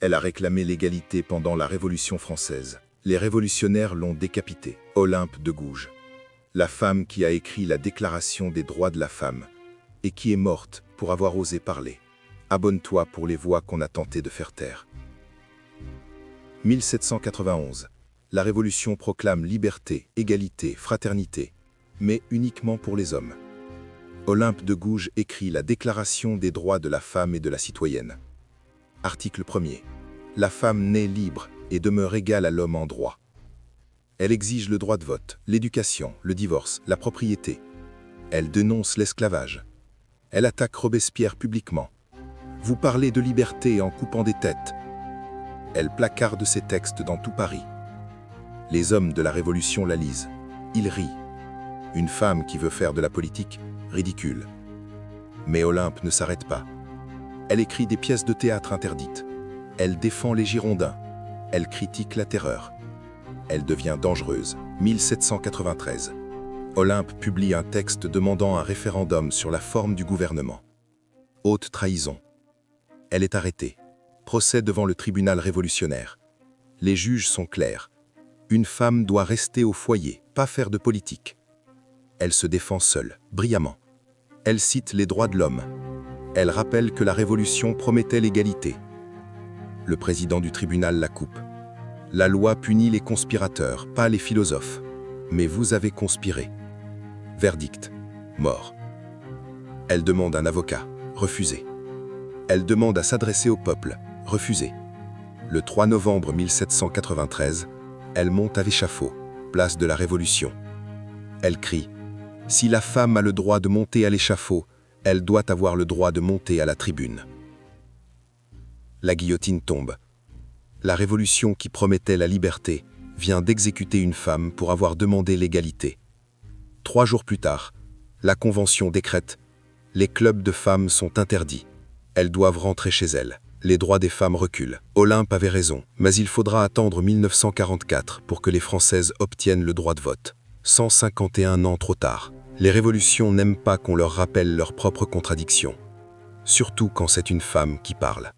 Elle a réclamé l'égalité pendant la Révolution française. Les révolutionnaires l'ont décapitée. Olympe de Gouges, la femme qui a écrit la Déclaration des droits de la femme et qui est morte pour avoir osé parler. Abonne-toi pour les voix qu'on a tenté de faire taire. 1791. La Révolution proclame liberté, égalité, fraternité, mais uniquement pour les hommes. Olympe de Gouges écrit la Déclaration des droits de la femme et de la citoyenne. Article 1er. La femme naît libre et demeure égale à l'homme en droit. Elle exige le droit de vote, l'éducation, le divorce, la propriété. Elle dénonce l'esclavage. Elle attaque Robespierre publiquement. Vous parlez de liberté en coupant des têtes. Elle placarde ses textes dans tout Paris. Les hommes de la Révolution la lisent. Ils rient. Une femme qui veut faire de la politique, ridicule. Mais Olympe ne s'arrête pas. Elle écrit des pièces de théâtre interdites. Elle défend les Girondins. Elle critique la terreur. Elle devient dangereuse. 1793. Olympe publie un texte demandant un référendum sur la forme du gouvernement. Haute trahison. Elle est arrêtée. Procès devant le tribunal révolutionnaire. Les juges sont clairs. Une femme doit rester au foyer, pas faire de politique. Elle se défend seule, brillamment. Elle cite les droits de l'homme. Elle rappelle que la Révolution promettait l'égalité. Le président du tribunal la coupe. La loi punit les conspirateurs, pas les philosophes. Mais vous avez conspiré. Verdict. Mort. Elle demande un avocat. Refusé. Elle demande à s'adresser au peuple. Refusé. Le 3 novembre 1793, elle monte à l'échafaud, place de la Révolution. Elle crie « Si la femme a le droit de monter à l'échafaud, elle doit avoir le droit de monter à la tribune. » La guillotine tombe. La Révolution qui promettait la liberté vient d'exécuter une femme pour avoir demandé l'égalité. 3 jours plus tard, la Convention décrète « Les clubs de femmes sont interdits. Elles doivent rentrer chez elles. » Les droits des femmes reculent. Olympe avait raison, mais il faudra attendre 1944 pour que les Françaises obtiennent le droit de vote. 151 ans trop tard. Les révolutions n'aiment pas qu'on leur rappelle leurs propres contradictions. Surtout quand c'est une femme qui parle.